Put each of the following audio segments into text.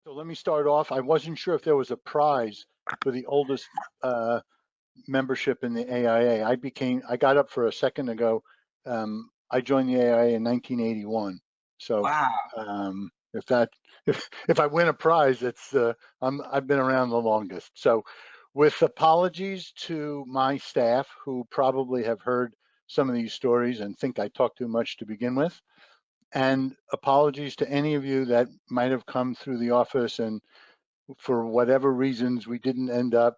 So let me start off. I wasn't sure if there was a prize for the oldest membership in the AIA. I got up for a second ago. I joined the AIA in 1981. So Wow. if that, if I win a prize, I've been around the longest. So with apologies to my staff who probably have heard some of these stories and think I talk too much to begin with, and apologies to any of you that might have come through the office and for whatever reasons we didn't end up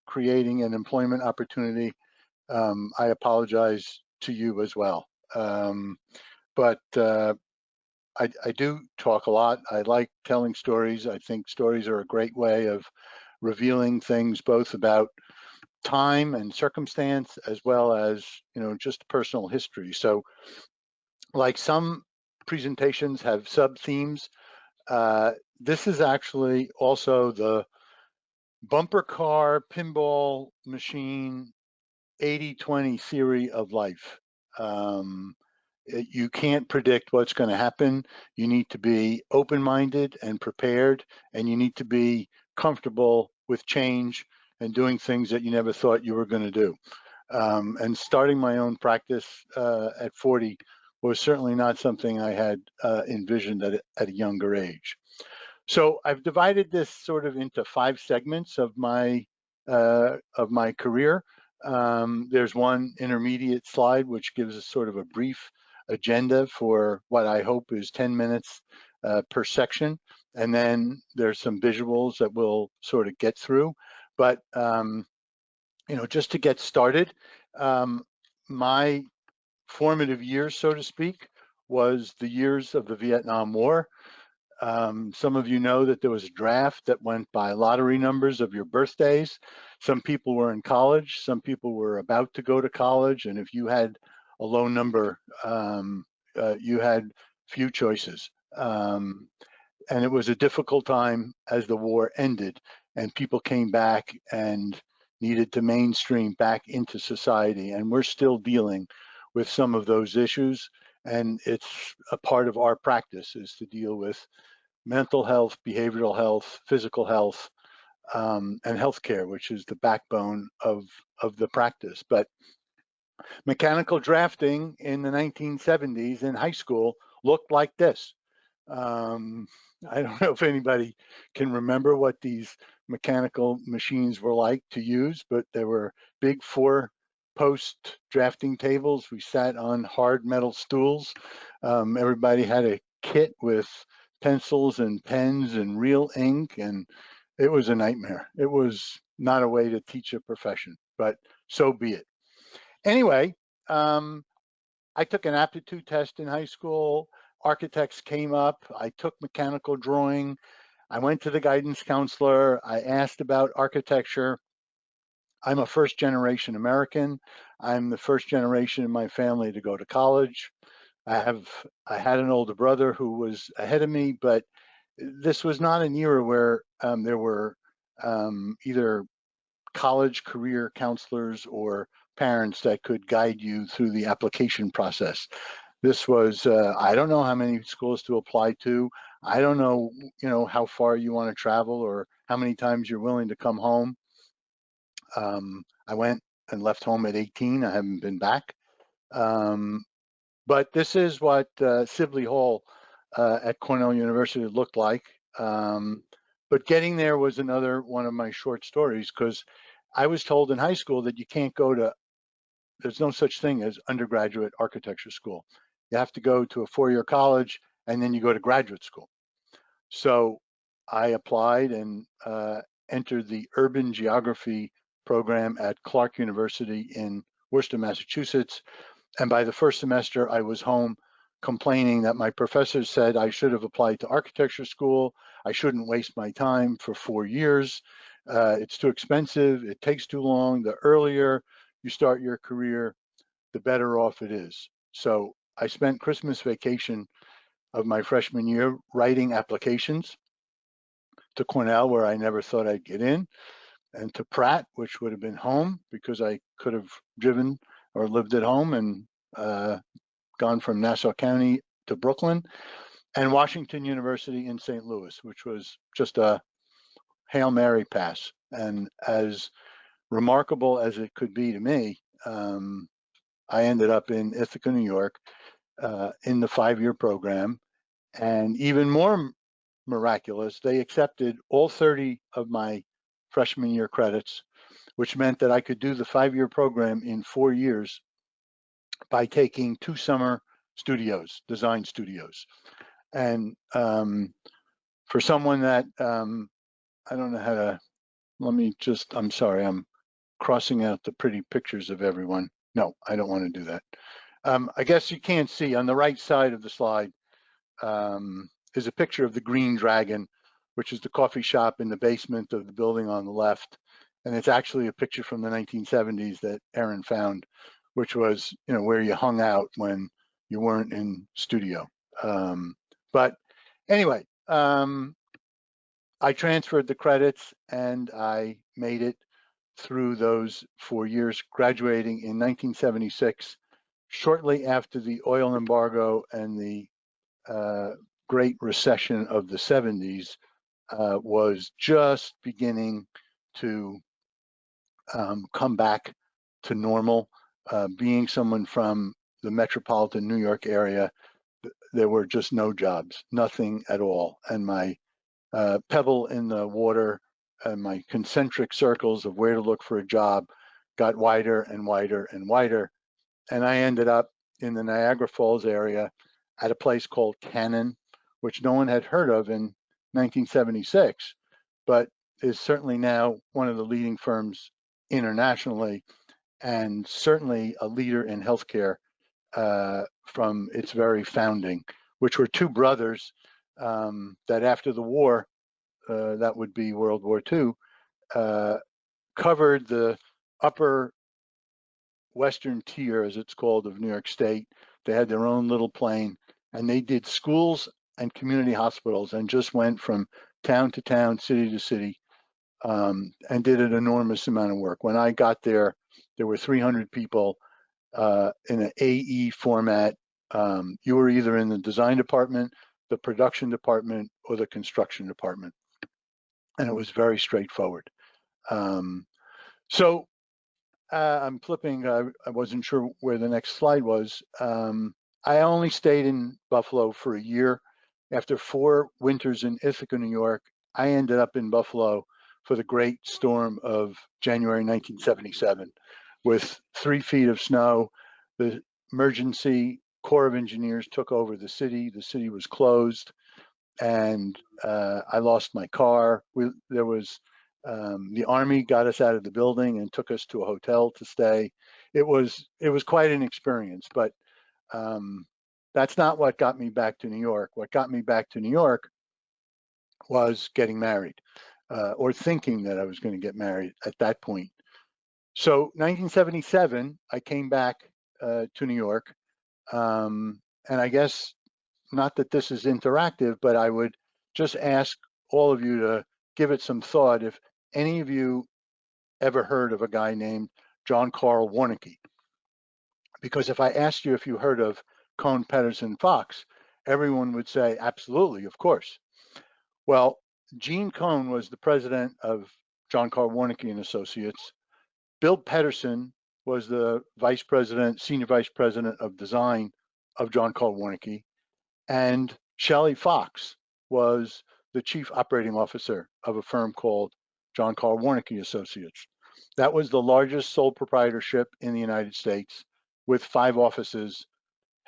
creating an employment opportunity. I apologize to you as well. But I do talk a lot. I like telling stories. I think stories are a great way of revealing things both about time and circumstance as well as just personal history. So like some presentations have sub themes, this is actually also the bumper car pinball machine 80-20 theory of life. Um, you can't predict what's going to happen. You need to be open-minded and prepared, and you need to be comfortable with change and doing things that you never thought you were going to do. And starting my own practice at 40 was certainly not something I had envisioned at a younger age. So I've divided this sort of into 5 segments of my career. There's one intermediate slide which gives us sort of a brief agenda for what I hope is 10 minutes per section, and then there's some visuals that we'll sort of get through. But just to get started, my formative years, so to speak, was the years of the Vietnam War. Some of you know that there was a draft that went by lottery numbers of your birthdays. Some people were in college, some people were about to go to college, and if you had a low number, you had few choices. And it was a difficult time as the war ended and people came back and needed to mainstream back into society. And we're still dealing with some of those issues. And it's a part of our practice is to deal with mental health, behavioral health, physical health, and healthcare, which is the backbone of the practice. But mechanical drafting in the 1970s in high school looked like this. Um, I don't know if anybody can remember what these mechanical machines were like to use, but there were big 4-post drafting tables. We sat on hard metal stools. Everybody had a kit with pencils and pens and real ink, and it was a nightmare. It was not a way to teach a profession, but so be it. Anyway, um, I took an aptitude test in high school. Architects came up. I took mechanical drawing. I went to the guidance counselor. I asked about architecture. I'm a first generation American. I'm the first generation in my family to go to college. I had an older brother who was ahead of me, but this was not an era where there were either college career counselors or parents that could guide you through the application process. This was, I don't know how many schools to apply to. I don't know, how far you want to travel or how many times you're willing to come home. I went and left home at 18. I haven't been back. Um, but this is what Sibley Hall at Cornell University looked like. But getting there was another one of my short stories because I was told in high school that you can't go to, there's no such thing as undergraduate architecture school. You have to go to a 4-year college and then you go to graduate school. So I applied and entered the urban geography program at Clark University in Worcester, Massachusetts. And by the first semester, I was home complaining that my professors said I should have applied to architecture school. I shouldn't waste my time for 4 years. It's too expensive. It takes too long. The earlier you start your career, the better off it is. So I spent Christmas vacation of my freshman year writing applications to Cornell, where I never thought I'd get in, and to Pratt, which would have been home because I could have driven or lived at home and gone from Nassau County to Brooklyn. and Washington University in St. Louis, which was just a Hail Mary pass. And as remarkable as it could be to me, I ended up in Ithaca, New York, in the 5-year program. And even more miraculous, they accepted all 30 of my freshman year credits, which meant that I could do the 5-year program in 4 years by taking 2 summer studios, design studios. And for someone that, I don't know how to, I'm sorry, I'm crossing out the pretty pictures of everyone. No, I don't want to do that. I guess you can't see on the right side of the slide is a picture of the Green Dragon, which is the coffee shop in the basement of the building on the left. And it's actually a picture from the 1970s that Erin found, which was, where you hung out when you weren't in studio. But anyway, I transferred the credits and I made it through those 4 years, graduating in 1976, shortly after the oil embargo and the Great Recession of the 70s was just beginning to come back to normal. Being someone from the metropolitan New York area, there were just no jobs, nothing at all. And my pebble in the water and my concentric circles of where to look for a job got wider and wider and wider. And I ended up in the Niagara Falls area at a place called Canon, which no one had heard of in 1976, but is certainly now one of the leading firms internationally and certainly a leader in healthcare from its very founding, which were 2 brothers that after the war, that would be World War II, covered the upper western tier, as it's called, of New York State. They had their own little plane, and they did schools and community hospitals and just went from town to town, city to city, and did an enormous amount of work. When I got there, there were 300 people in an AE format. You were either in the design department, the production department, or the construction department. And it was very straightforward. So I'm flipping, I wasn't sure where the next slide was. I only stayed in Buffalo for a year. After 4 winters in Ithaca, New York, I ended up in Buffalo for the great storm of January 1977 with 3 feet of snow. The emergency Corps of Engineers took over the city. The city was closed, and I lost my car. The Army got us out of the building and took us to a hotel to stay. It was quite an experience, but that's not what got me back to New York. What got me back to New York was getting married, or thinking that I was going to get married at that point. So 1977, I came back to New York, and I guess, not that this is interactive, but I would just ask all of you to give it some thought. If any of you ever heard of a guy named John Carl Warnke? Because if I asked you if you heard of Cohn Pedersen Fox, everyone would say, absolutely, of course. Well, Gene Cohn was the president of John Carl Warnke and Associates. Bill Pedersen was the senior vice president of design of John Carl Warnke. And Shelley Fox was the chief operating officer of a firm called John Carl Warnke Associates. That was the largest sole proprietorship in the United States, with 5 offices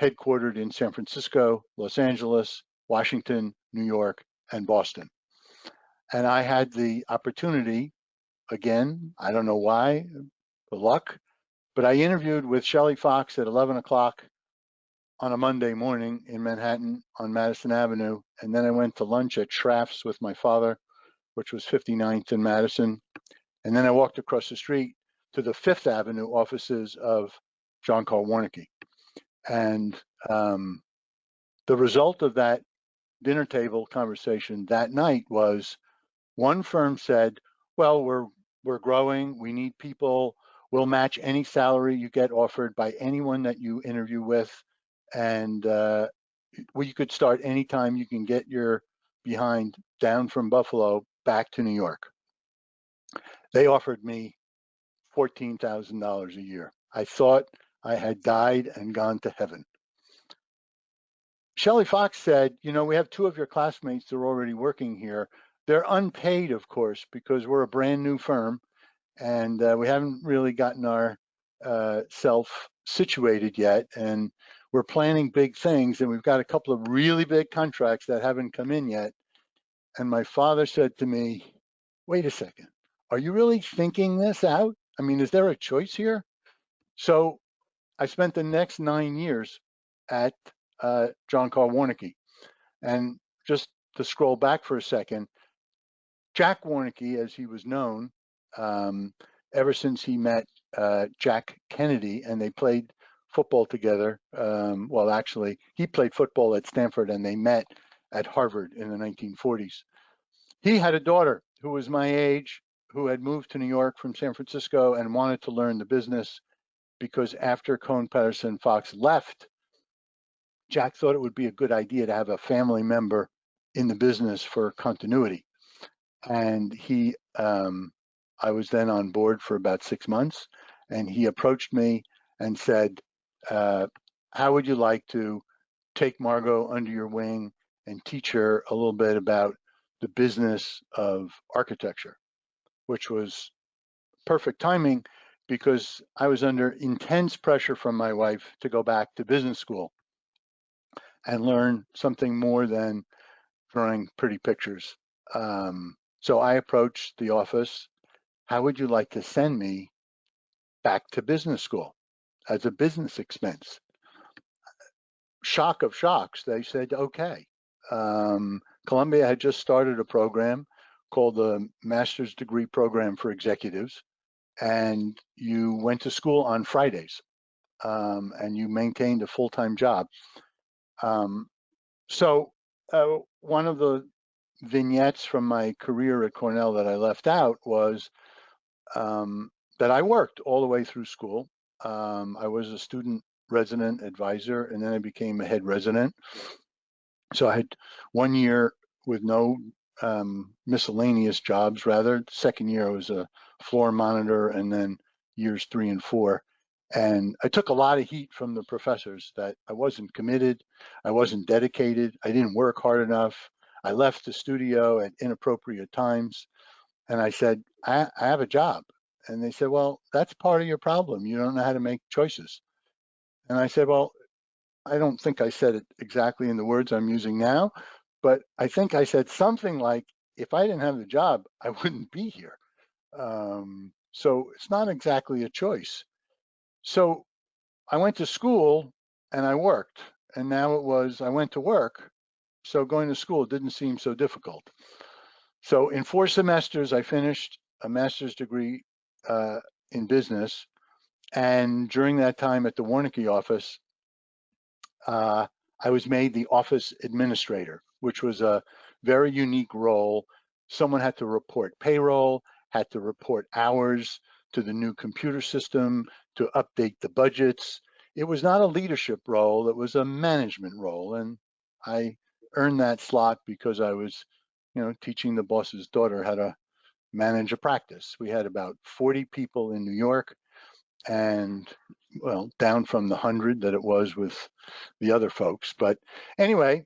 headquartered in San Francisco, Los Angeles, Washington, New York, and Boston. And I had the opportunity, again, I don't know why, the luck, but I interviewed with Shelley Fox at 11 o'clock on a Monday morning in Manhattan on Madison Avenue. And then I went to lunch at Schraff's with my father, which was 59th and Madison. And then I walked across the street to the 5th Avenue offices of John Carl Warnke. And the result of that dinner table conversation that night was, one firm said, well, we're growing, we need people, we'll match any salary you get offered by anyone that you interview with. And well, you could start anytime you can get your behind down from Buffalo back to New York. They offered me $14,000 a year. I thought I had died and gone to heaven. Shelley Fox said, you know, we have two of your classmates that are already working here. They're unpaid, of course, because we're a brand new firm and we haven't really gotten our self situated yet. And we're planning big things, and we've got a couple of really big contracts that haven't come in yet. And my father said to me, wait a second, are you really thinking this out? I mean, is there a choice here? So I spent the next 9 years at John Carl Warnke. And just to scroll back for a second, Jack Warnke, as he was known, ever since he met Jack Kennedy and they played football together. Well, actually, he played football at Stanford and they met at Harvard in the 1940s. He had a daughter who was my age, who had moved to New York from San Francisco and wanted to learn the business because after Cohn Pedersen Fox left, Jack thought it would be a good idea to have a family member in the business for continuity. And I was then on board for about 6 months, and he approached me and said, how would you like to take Margot under your wing and teach her a little bit about the business of architecture, which was perfect timing because I was under intense pressure from my wife to go back to business school and learn something more than drawing pretty pictures. So I approached the office. How would you like to send me back to business school as a business expense? Shock of shocks, they said, okay. Columbia had just started a program called the Master's Degree Program for Executives, and you went to school on Fridays, and you maintained a full-time job. So one of the vignettes from my career at Cornell that I left out was that I worked all the way through school. I was a student resident advisor, and then I became a head resident. So I had 1 year with no miscellaneous jobs. Rather, second year I was a floor monitor, and then years 3 and 4. And I took a lot of heat from the professors that I wasn't committed, I wasn't dedicated, I didn't work hard enough. I left the studio at inappropriate times. And I said, I have a job. And they said, well, that's part of your problem. You don't know how to make choices. And I said, well, I don't think I said it exactly in the words I'm using now, but I think I said something like, if I didn't have the job, I wouldn't be here. So it's not exactly a choice. So I went to school and I worked. And now it was, I went to work. So going to school didn't seem so difficult. So in 4 semesters, I finished a master's degree in business. And during that time at the Warnke office, I was made the office administrator, which was a very unique role. Someone had to report payroll, had to report hours to the new computer system, to update the budgets. It was not a leadership role, it was a management role. And I earned that slot because I was, teaching the boss's daughter how to manage a practice. We had about 40 people in New York, and well, down from the 100 that it was with the other folks. But anyway,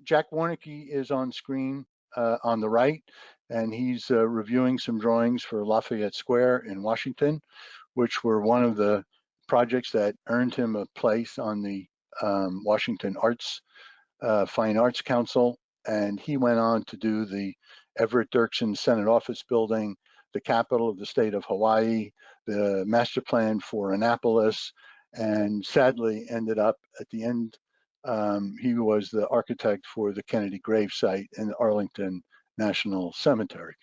Jack Warnke is on screen on the right, and he's reviewing some drawings for Lafayette Square in Washington, which were one of the projects that earned him a place on the Washington Fine Arts Council. And he went on to do the Everett Dirksen Senate Office Building, the capital of the state of Hawaii, the master plan for Annapolis, and sadly ended up at the end, he was the architect for the Kennedy gravesite in Arlington National Cemetery.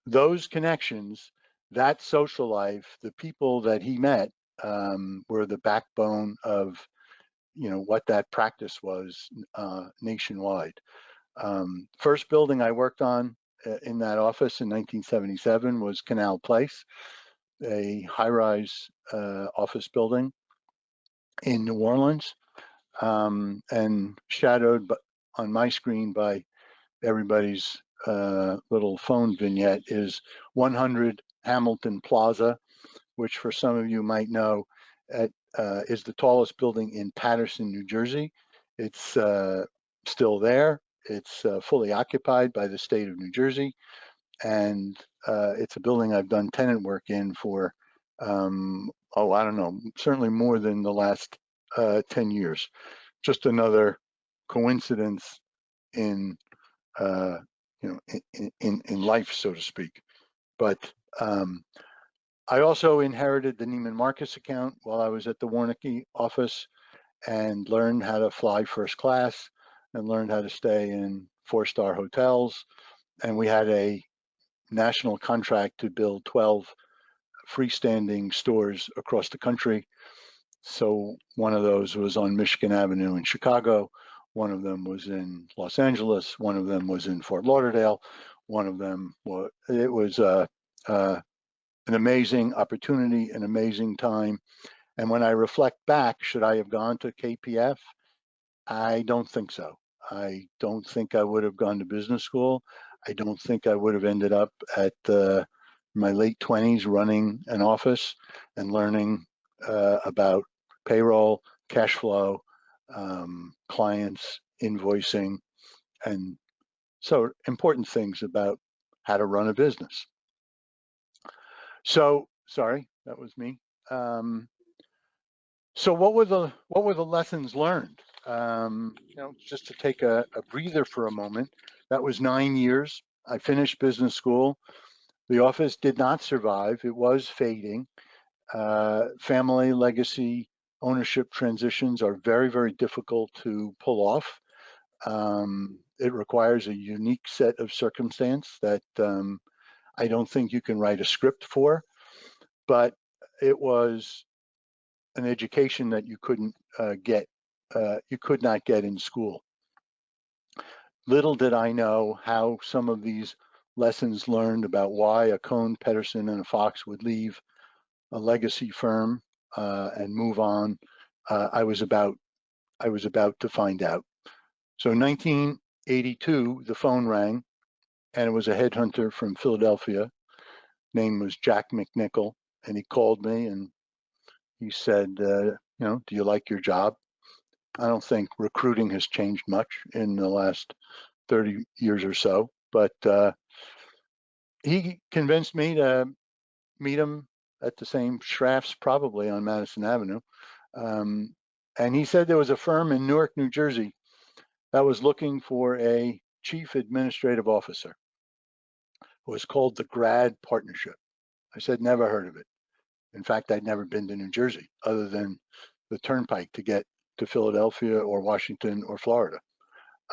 Those connections, that social life, the people that he met were the backbone of what that practice was nationwide. First building I worked on in that office in 1977 was Canal Place, a high-rise office building in New Orleans. and shadowed on my screen by everybody's little phone vignette is 100 Hamilton Plaza, which for some of you might know is the tallest building in Paterson, New Jersey. It's still there. It's fully occupied by the state of New Jersey, and it's a building I've done tenant work in for, I don't know, certainly more than the last 10 years. Just another coincidence in, in life, so to speak. But I also inherited the Neiman Marcus account while I was at the Warnke office, and learned how to fly first class and learned how to stay in 4-star hotels. And we had a national contract to build 12 freestanding stores across the country. So one of those was on Michigan Avenue in Chicago. One of them was in Los Angeles. One of them was in Fort Lauderdale. One of them was, it was an amazing opportunity, an amazing time. And when I reflect back, should I have gone to KPF? I don't think so. I don't think I would have gone to business school. I don't think I would have ended up at my late 20s running an office and learning about payroll, cash flow, clients, invoicing, and so important things about how to run a business. So, sorry, that was me. So what were the lessons learned? Just to take a breather for a moment, that was 9 years. I finished business school. The office did not survive. It was fading. Family, legacy, ownership transitions are very, very difficult to pull off. It requires a unique set of circumstance that I don't think you can write a script for, but it was an education that you couldn't you could not get in school. Little did I know how some of these lessons learned about why a Cohn, Pedersen, and a Fox would leave a legacy firm and move on. I was about to find out. So 1982, the phone rang, and it was a headhunter from Philadelphia. Name was Jack McNichol, and he called me and he said, do you like your job? I don't think recruiting has changed much in the last 30 years or so, but he convinced me to meet him at the same Schrafft's, probably on Madison Avenue. And he said there was a firm in Newark, New Jersey that was looking for a chief administrative officer. It was called the Grad Partnership. I said, never heard of it. In fact, I'd never been to New Jersey other than the turnpike to get to Philadelphia or Washington or Florida.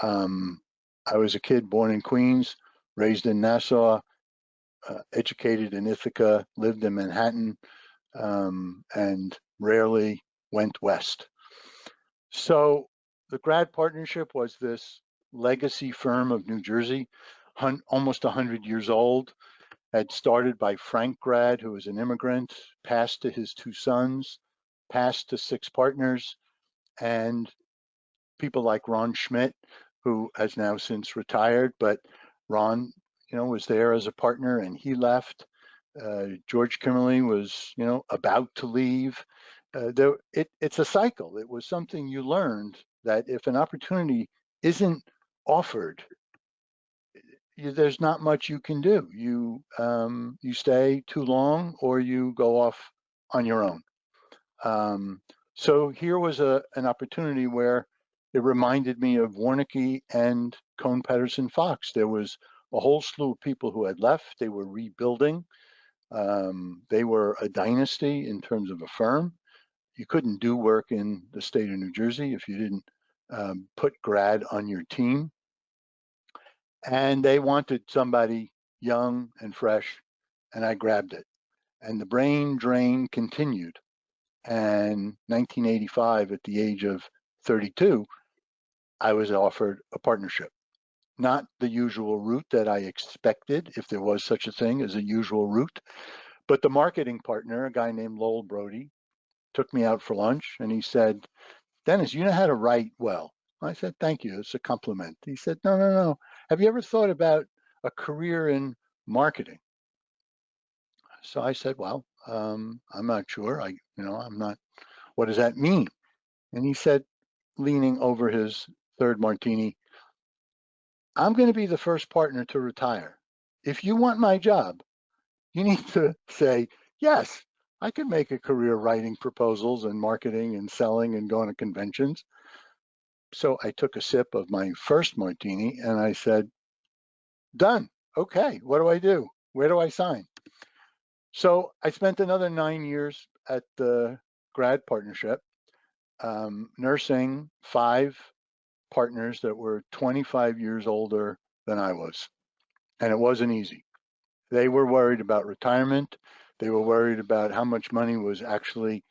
I was a kid born in Queens, raised in Nassau, educated in Ithaca, lived in Manhattan, and rarely went west. So the Grad Partnership was this legacy firm of New Jersey, almost 100 years old, had started by Frank Grad, who was an immigrant, passed to his 2 sons, passed to 6 partners, and people like Ron Schmidt, who has now since retired, but Ron, was there as a partner and he left. George Kimmerly was, about to leave. It's a cycle. It was something you learned that if an opportunity isn't offered, there's not much you can do. You stay too long or you go off on your own. So here was an opportunity where it reminded me of Warnke and Cohn, Pedersen, Fox. There was a whole slew of people who had left. They were rebuilding. They were a dynasty in terms of a firm. You couldn't do work in the state of New Jersey if you didn't put Grad on your team. And they wanted somebody young and fresh, and I grabbed it. And the brain drain continued. And 1985, at the age of 32, I was offered a partnership. Not the usual route that I expected, if there was such a thing as a usual route, but the marketing partner, a guy named Lowell Brody, took me out for lunch and he said, Dennis, you know how to write well. I said, thank you. It's a compliment. He said, no, no, no. Have you ever thought about a career in marketing? So I said, well, I'm not sure. I'm not, what does that mean? And he said, leaning over his third martini, I'm going to be the first partner to retire. If you want my job, you need to say, yes, I can make a career writing proposals and marketing and selling and going to conventions. So I took a sip of my first martini and I said, done. Okay, what do I do? Where do I sign? So I spent another 9 years at the grad partnership, nursing 5 partners that were 25 years older than I was. And it wasn't easy. They were worried about retirement. They were worried about how much money was actually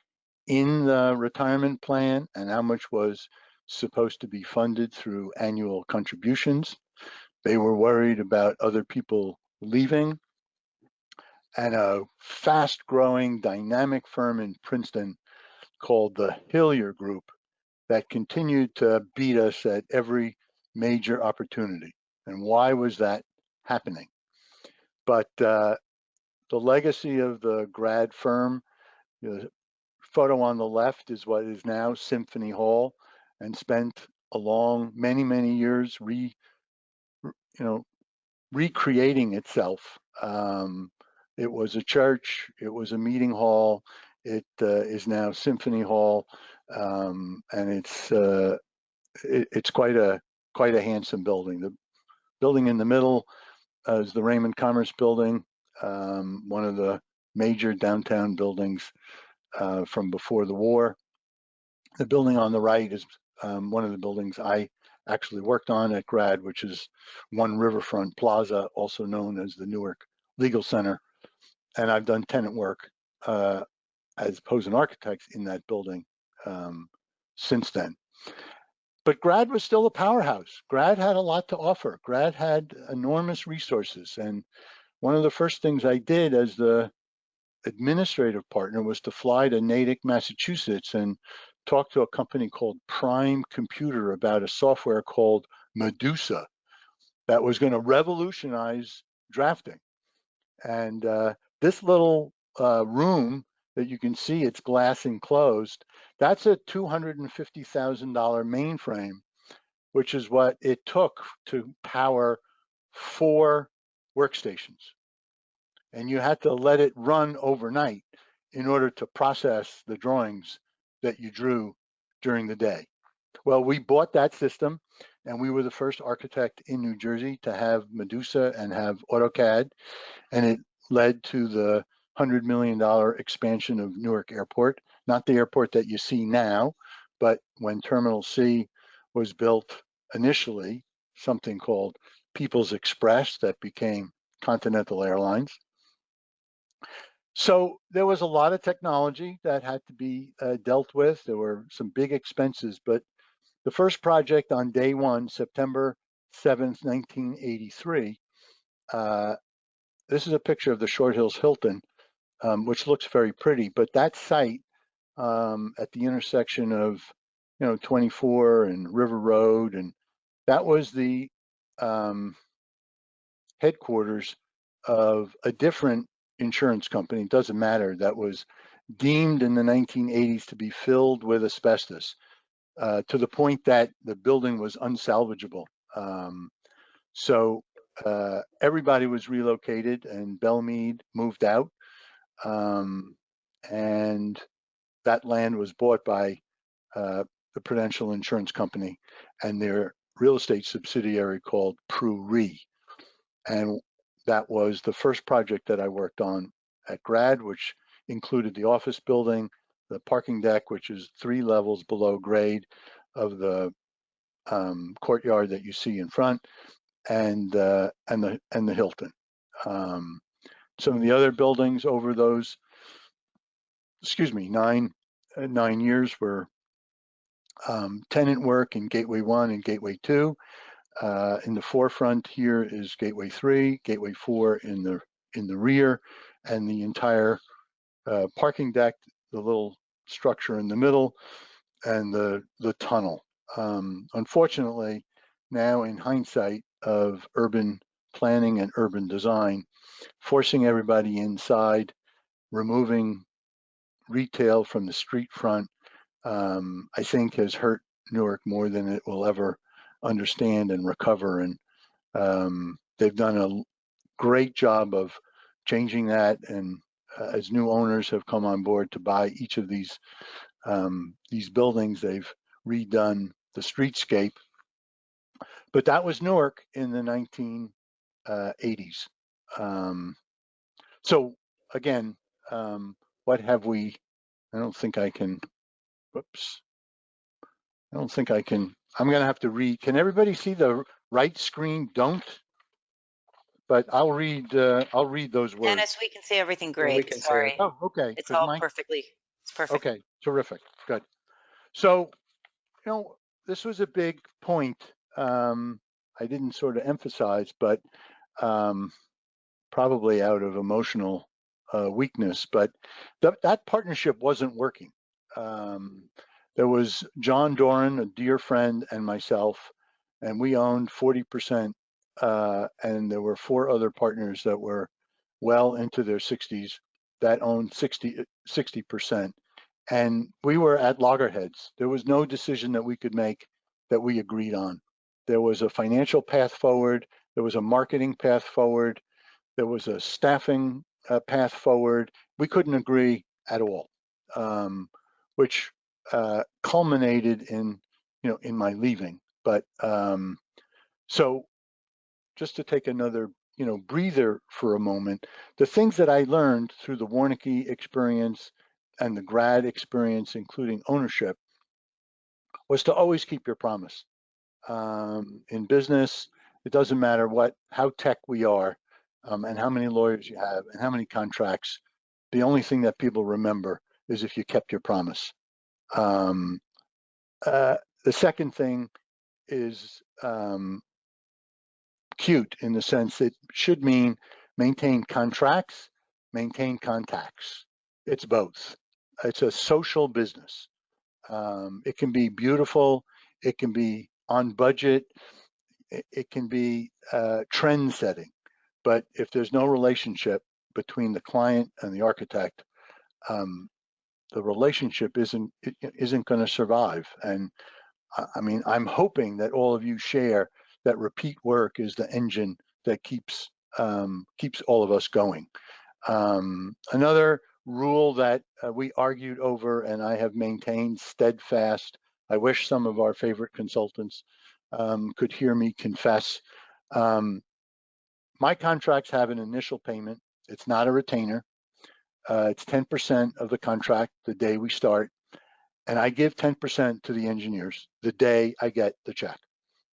in the retirement plan and how much was supposed to be funded through annual contributions. They were worried about other people leaving. And a fast growing dynamic firm in Princeton called the Hillier Group that continued to beat us at every major opportunity. And why was that happening? But the legacy of the grad firm, the photo on the left is what is now Symphony Hall, and spent along many, many years recreating itself. It was a church, it was a meeting hall, it is now Symphony Hall, and it's quite a handsome building. The building in the middle is the Raymond Commerce Building, one of the major downtown buildings from before the war. The building on the right is one of the buildings I actually worked on at grad, which is One Riverfront Plaza, also known as the Newark Legal Center. And I've done tenant work as Posen architects in that building since then. But grad was still a powerhouse. Grad had a lot to offer. Grad had enormous resources. And one of the first things I did as the administrative partner was to fly to Natick, Massachusetts and talk to a company called Prime Computer about a software called Medusa that was going to revolutionize drafting. And this little room that you can see, it's glass enclosed, that's a $250,000 mainframe, which is what it took to power 4 workstations. And you had to let it run overnight in order to process the drawings that you drew during the day. Well, we bought that system, and we were the first architect in New Jersey to have Medusa and have AutoCAD, and it led to the $100 million expansion of Newark Airport, not the airport that you see now, but when Terminal C was built initially, something called People's Express that became Continental Airlines. So there was a lot of technology that had to be dealt with. There were some big expenses, but the first project on day one, September 7th, 1983, this is a picture of the Short Hills Hilton, which looks very pretty, but that site at the intersection of 24 and River Road, and that was the headquarters of a different insurance company, it doesn't matter, that was deemed in the 1980s to be filled with asbestos to the point that the building was unsalvageable. So everybody was relocated and Belmead moved out, and that land was bought by the Prudential Insurance Company and their real estate subsidiary called Pru Re. And that was the first project that I worked on at grad, which included the office building, the parking deck, which is 3 levels below grade of the courtyard that you see in front, and the Hilton. Some of the other buildings over those, 9 years were tenant work in Gateway 1 and Gateway 2. In the forefront here is Gateway 3, Gateway 4 in the rear, and the entire parking deck, the little structure in the middle, and the tunnel. Unfortunately, now in hindsight of urban planning and urban design, forcing everybody inside, removing retail from the street front, I think has hurt Newark more than it will ever understand and recover. And they've done a great job of changing that. And as new owners have come on board to buy each of these buildings, they've redone the streetscape. But that was Newark in the 1980s. So again, what have we? I don't think I can. Whoops. I don't think I can. I'm going to have to read. Can everybody see the right screen? Don't. But I'll read those words. Dennis, we can see everything Yeah, we great. can see Sorry. it. Oh, okay. It's all perfectly. It's perfect. Okay, terrific. Good. So, this was a big point. I didn't sort of emphasize, but probably out of emotional weakness, but that partnership wasn't working. There was John Doran, a dear friend, and myself, and we owned 40%, and there were 4 other partners that were well into their 60s that owned 60%. And we were at loggerheads. There was no decision that we could make that we agreed on. There was a financial path forward. There was a marketing path forward. There was a staffing path forward. We couldn't agree at all, which culminated in my leaving. But so just to take another breather for a moment, the things that I learned through the Warnke experience and the grad experience, including ownership, was to always keep your promise. In business, it doesn't matter how tech we are, and how many lawyers you have and how many contracts. The only thing that people remember is if you kept your promise. The second thing is cute in the sense it should mean maintain contracts, maintain contacts. It's both. It's a social business. It can be beautiful. It can be on budget. It can be trend setting. But if there's no relationship between the client and the architect, the relationship isn't going to survive. And I mean, I'm hoping that all of you share that repeat work is the engine that keeps all of us going. Another rule that we argued over and I have maintained steadfast. I wish some of our favorite consultants could hear me confess. My contracts have an initial payment. It's not a retainer. It's 10% of the contract the day we start. And I give 10% to the engineers the day I get the check.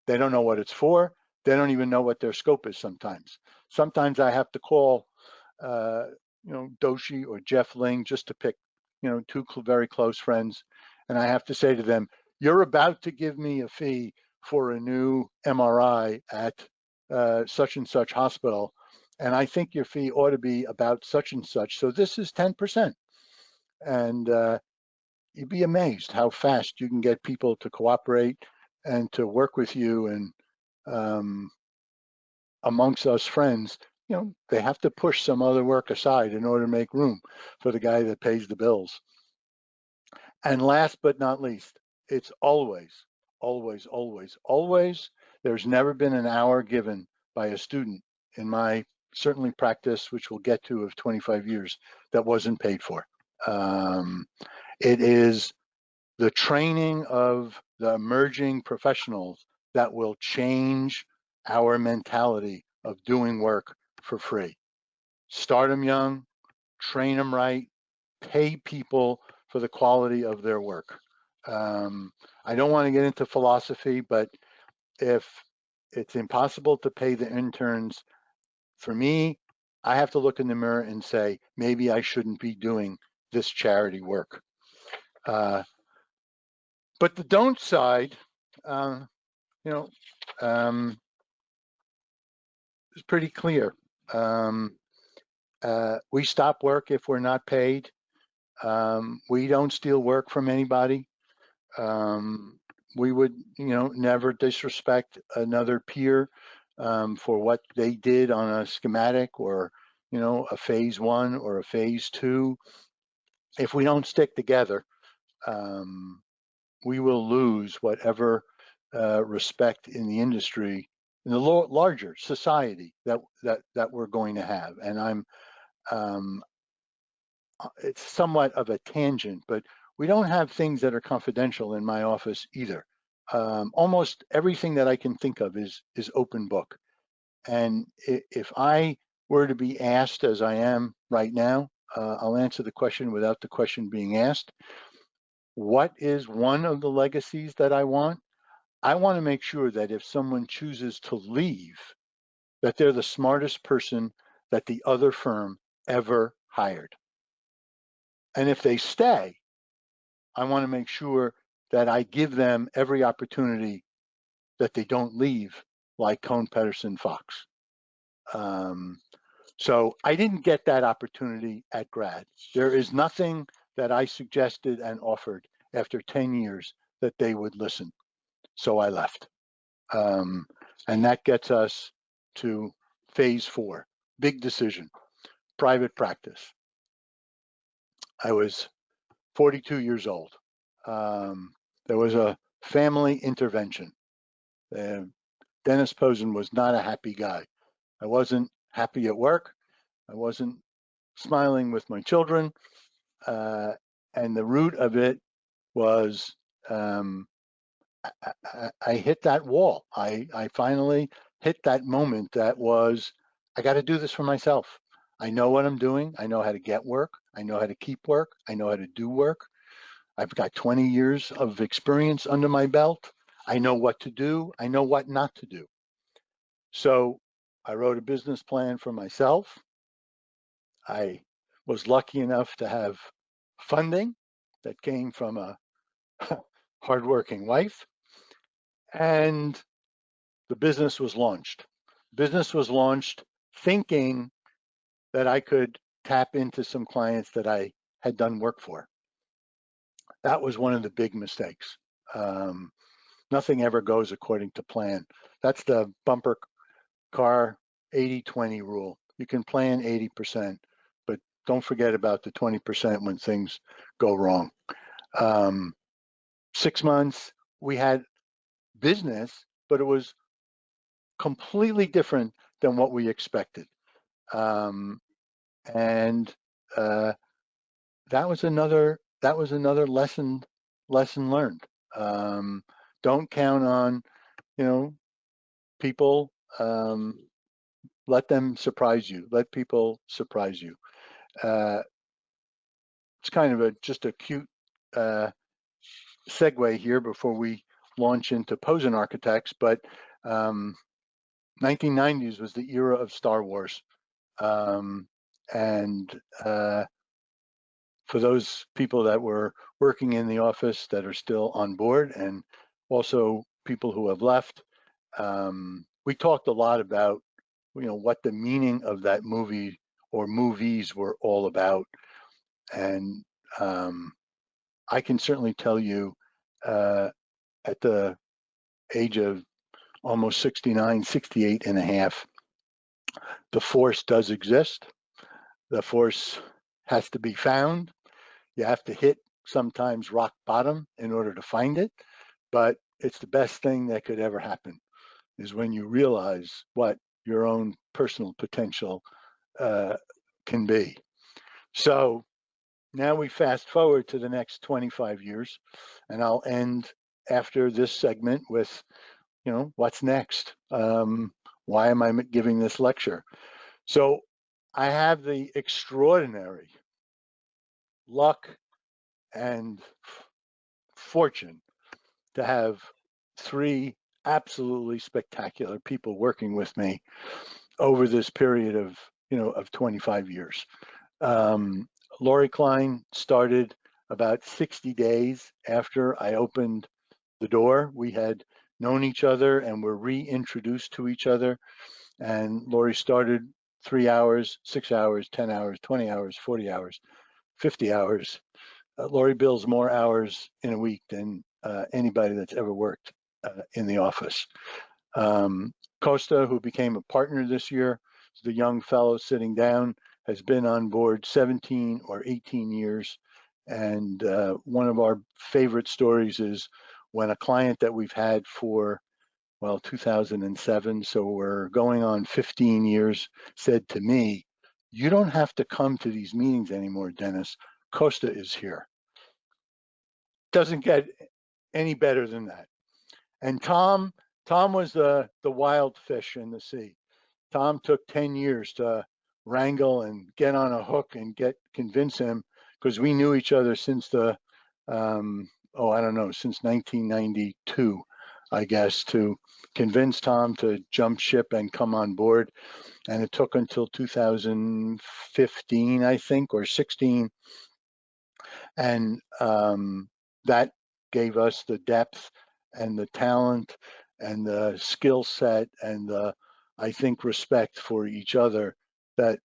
They don't know what it's for. They don't even know what their scope is sometimes. Sometimes I have to call, Doshi or Jeff Ling just to pick, 2 very close friends. And I have to say to them, you're about to give me a fee for a new MRI at such and such hospital. And I think your fee ought to be about such and such. So this is 10%. And you'd be amazed how fast you can get people to cooperate and to work with you. And amongst us friends, they have to push some other work aside in order to make room for the guy that pays the bills. And last but not least, it's always, always, always, always, there's never been an hour given by a student in my certainly practice, which we'll get to, of 25 years, that wasn't paid for. It is the training of the emerging professionals that will change our mentality of doing work for free. Start them young, train them right, pay people for the quality of their work. I don't want to get into philosophy, but if it's impossible to pay the interns, for me, I have to look in the mirror and say, maybe I shouldn't be doing this charity work. But the don't side, is pretty clear. We stop work if we're not paid. We don't steal work from anybody. We would, never disrespect another peer for what they did on a schematic or, a phase 1 or a phase 2. If we don't stick together, we will lose whatever respect in the industry, in the larger society that we're going to have. And it's somewhat of a tangent, but we don't have things that are confidential in my office either. Almost everything that I can think of is open book. And if I were to be asked, as I am right now, I'll answer the question without the question being asked. What is one of the legacies that I want? I want to make sure that if someone chooses to leave, that they're the smartest person that the other firm ever hired. And if they stay, I want to make sure that I give them every opportunity that they don't leave like Cohn Pedersen Fox. So I didn't get that opportunity at grad. There is nothing that I suggested and offered after 10 years that they would listen. So I left. And that gets us to phase 4, big decision, private practice. I was 42 years old. There was a family intervention. Dennis Posen was not a happy guy. I wasn't happy at work. I wasn't smiling with my children. And the root of it was I hit that wall. I finally hit that moment that was, I got to do this for myself. I know what I'm doing. I know how to get work. I know how to keep work. I know how to do work. I've got 20 years of experience under my belt. I know what to do. I know what not to do. So I wrote a business plan for myself. I was lucky enough to have funding that came from a hardworking wife, and the business was launched. Business was launched thinking that I could tap into some clients that I had done work for. That was one of the big mistakes. Nothing ever goes according to plan. That's the bumper car 80-20 rule. You can plan 80%, but don't forget about the 20% when things go wrong. 6 months, we had business, but it was completely different than what we expected. And that was another lesson learned. Don't count on, people. Let them surprise you. Let people surprise you. It's kind of just a cute segue here before we launch into Posen Architects, but 1990s was the era of Star Wars. And for those people that were working in the office that are still on board, and also people who have left, we talked a lot about, what the meaning of that movie or movies were all about. And I can certainly tell you, at the age of almost 69, 68 and a half, the force does exist. The force has to be found. You have to hit sometimes rock bottom in order to find it, but it's the best thing that could ever happen is when you realize what your own personal potential can be. So now we fast forward to the next 25 years, and I'll end after this segment with, what's next? Why am I giving this lecture? So I have the extraordinary luck and fortune to have 3 absolutely spectacular people working with me over this period of 25 years. Lori Klein started about 60 days after I opened the door. We had known each other and were reintroduced to each other. And Lori started 3 hours, 6 hours, 10 hours, 20 hours, 40 hours, 50 hours. Lori bills more hours in a week than anybody that's ever worked in the office. Costa, who became a partner this year, the young fellow sitting down, has been on board 17 or 18 years. And one of our favorite stories is when a client that we've had for, well, 2007, so we're going on 15 years, said to me, "You don't have to come to these meetings anymore, Dennis. Costa is here." Doesn't get any better than that. And Tom was the wild fish in the sea. Tom took 10 years to wrangle and get on a hook and convince him, because we knew each other since the I don't know, since 1992, I guess, to convince Tom to jump ship and come on board. And it took until 2015, I think, or 16. And that gave us the depth and the talent and the skill set and the, I think, respect for each other that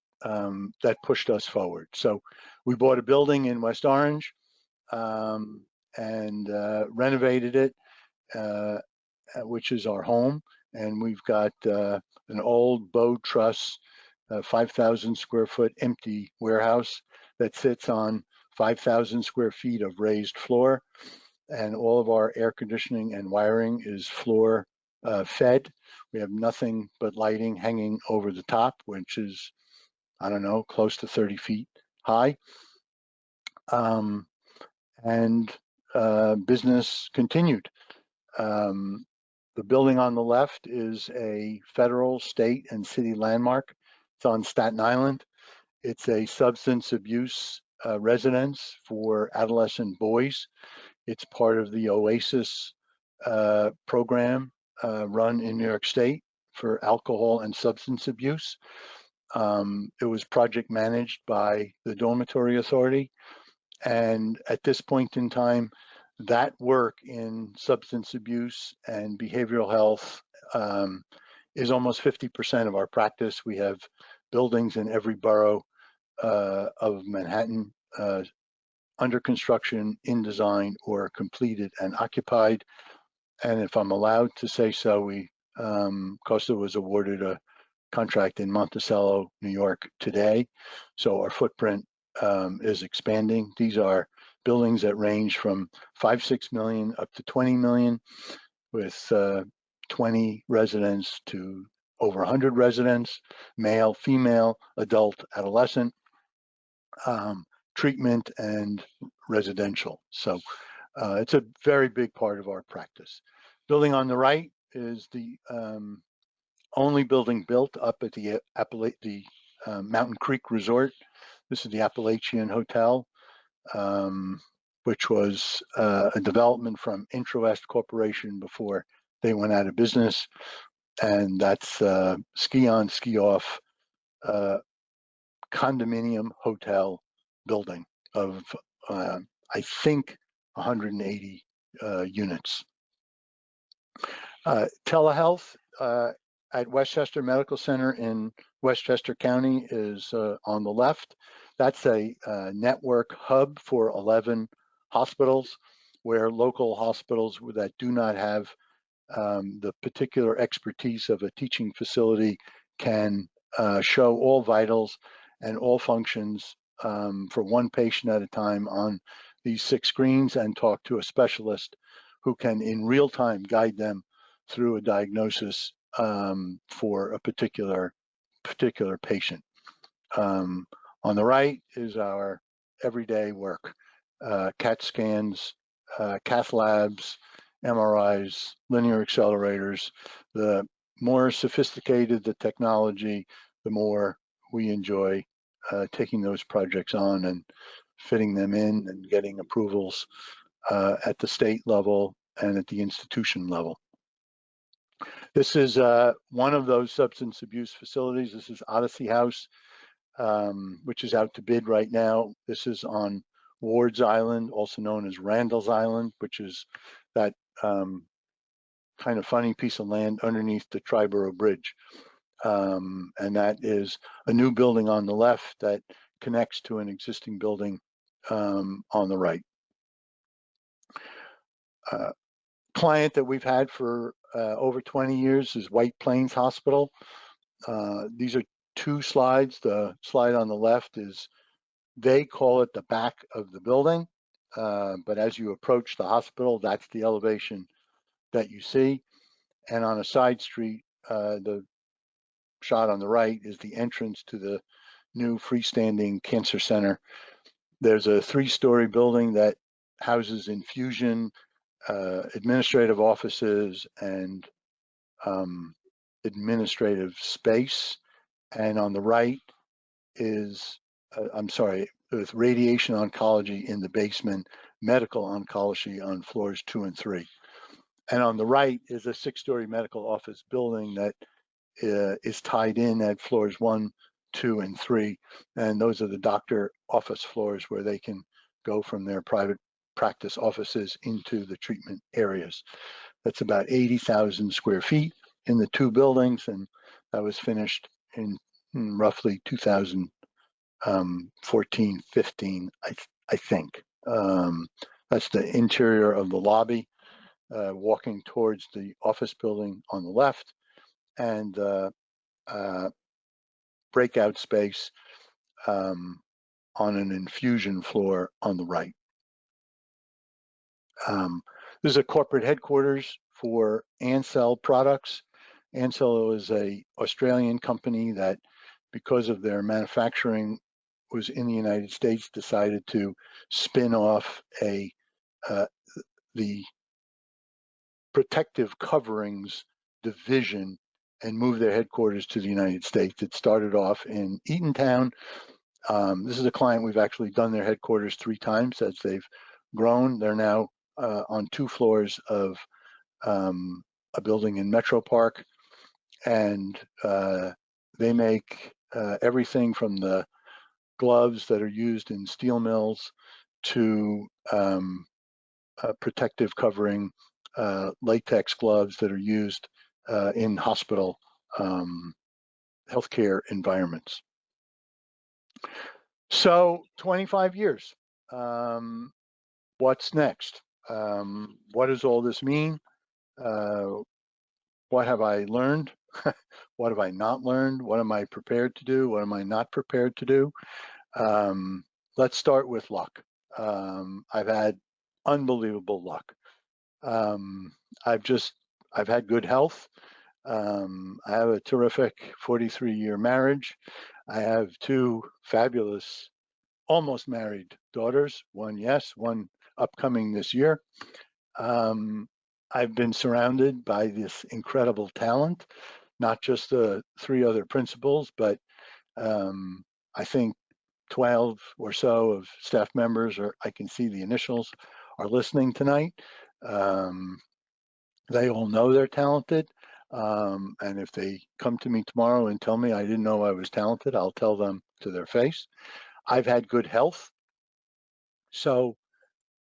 that pushed us forward. So we bought a building in West Orange and renovated it, which is our home. And we've got an old Bow Truss 5,000 square foot empty warehouse that sits on 5,000 square feet of raised floor. And all of our air conditioning and wiring is floor fed. We have nothing but lighting hanging over the top, which is, I don't know, close to 30 feet high. And business continued. The building on the left is a federal, state, and city landmark. It's on Staten Island. It's a substance abuse residence for adolescent boys. It's part of the OASIS program run in New York State for alcohol and substance abuse. It was project managed by the Dormitory Authority. And at this point in time, that work in substance abuse and behavioral health is almost 50% of our practice. We have buildings in every borough of Manhattan under construction, in design, or completed and occupied. And if I'm allowed to say so, Costa was awarded a contract in Monticello, New York today. So our footprint is expanding. These are buildings that range from 5-6 million up to 20 million, with 20 residents to over 100 residents, male, female, adult, adolescent, treatment, and residential. So it's a very big part of our practice. Building on the right is the only building built up at the Mountain Creek Resort. This is the Appalachian Hotel, which was a development from Intrawest Corporation before they went out of business. And that's ski on, ski off condominium hotel building of, I think, 180 units. Telehealth at Westchester Medical Center in Westchester County is on the left. That's a network hub for 11 hospitals, where local hospitals that do not have the particular expertise of a teaching facility can show all vitals and all functions for one patient at a time on these 6 screens, and talk to a specialist who can in real time guide them through a diagnosis for a particular patient. On the right is our everyday work: CAT scans, cath labs, MRIs, linear accelerators. The more sophisticated the technology, the more we enjoy taking those projects on and fitting them in and getting approvals at the state level and at the institution level. This is one of those substance abuse facilities. This is Odyssey House, which is out to bid right now. This is on Ward's Island, also known as Randall's Island, which is that kind of funny piece of land underneath the Triborough Bridge. And that is a new building on the left that connects to an existing building on the right. client that we've had for over 20 years is White Plains Hospital. These are two slides. The slide on the left is, they call it the back of the building, but as you approach the hospital, that's the elevation that you see. And on a side street, the shot on the right is the entrance to the new freestanding cancer center. There's a 3-story building that houses infusion, administrative offices, and administrative space. And on the right is, with radiation oncology in the basement, medical oncology on floors 2 and 3. And on the right is a 6-story medical office building that is tied in at floors 1, 2, and 3. And those are the doctor office floors where they can go from their private practice offices into the treatment areas. That's about 80,000 square feet in the 2 buildings, and that was finished in roughly 2014, 15, I think. That's the interior of the lobby, walking towards the office building on the left, and breakout space on an infusion floor on the right. This is a corporate headquarters for Ansell Products. Ansell is a Australian company that, because of their manufacturing was in the United States, decided to spin off the protective coverings division and move their headquarters to the United States. It started off in Eatontown. This is a client we've actually done their headquarters 3 times as they've grown. They're now on 2 floors of a building in Metro Park, and they make everything from the gloves that are used in steel mills to protective covering latex gloves that are used in hospital healthcare environments. So 25 years. What's next? What does all this mean? What have I learned? What have I not learned? What am I prepared to do? What am I not prepared to do? Let's start with luck. I've had unbelievable luck. I've had good health. I have a terrific 43-year marriage. I have 2 fabulous, almost married daughters, one yes, one upcoming this year. I've been surrounded by this incredible talent, not just the 3 other principals, but I think 12 or so of staff members, or I can see the initials, are listening tonight. They all know they're talented. And if they come to me tomorrow and tell me I didn't know I was talented, I'll tell them to their face. I've had good health. So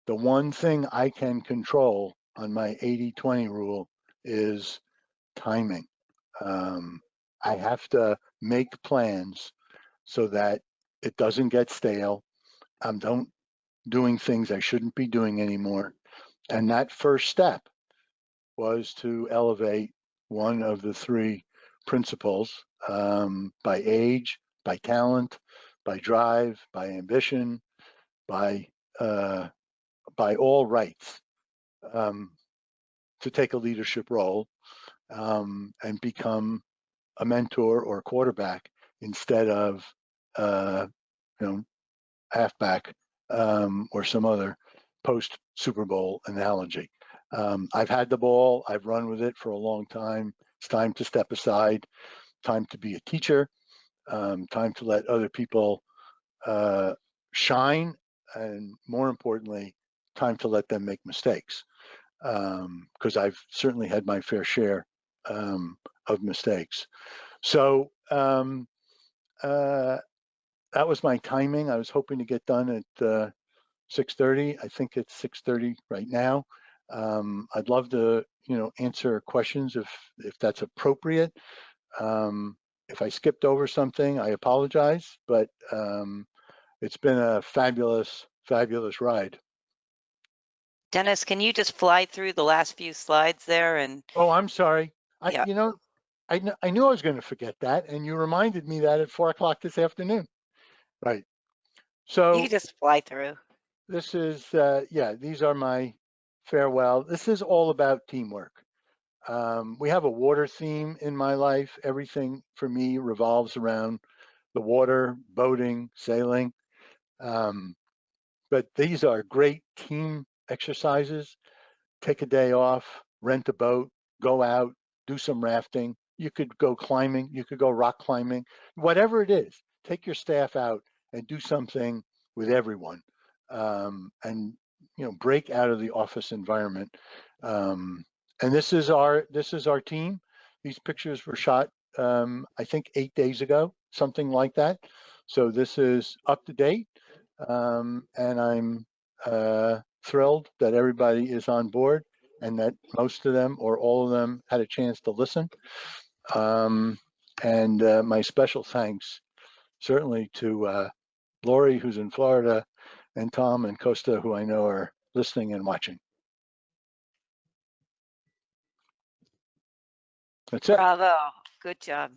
the one thing I can control on my 80-20 rule is timing. I have to make plans so that it doesn't get stale. I'm doing things I shouldn't be doing anymore. And that first step was to elevate one of the 3 principles by age, by talent, by drive, by ambition, by all rights, to take a leadership role and become a mentor or quarterback instead of halfback or some other post Super Bowl analogy. I've had the ball, I've run with it for a long time. It's time to step aside, time to be a teacher, time to let other people shine, and more importantly, time to let them make mistakes. Because I've certainly had my fair share of mistakes. So that was my timing. I was hoping to get done at 6:30. I think it's 6:30 right now. I'd love to, answer questions if that's appropriate. If I skipped over something, I apologize, but it's been a fabulous, fabulous ride. Dennis, can you just fly through the last few slides there? And Oh, I'm sorry. yeah, I knew I was going to forget that, and you reminded me that at 4 o'clock this afternoon. Right. you can So just fly through. this is, yeah, these are my farewell. This is all about teamwork. We have a water theme in my life. Everything for me revolves around the water, boating, sailing. Um, but these are great team exercises. Take a day off, rent a boat, go out, do some rafting. You could go climbing, you could go rock climbing, whatever it is. Take your staff out and do something with everyone, and break out of the office environment. Um, and this is our team. These pictures were shot, I think 8 days ago, something like that. So this is up to date, and I'm thrilled that everybody is on board and that most of them or all of them had a chance to listen. And my special thanks certainly to Lori, who's in Florida, and Tom and Costa, who I know are listening and watching. That's it. Bravo. Good job.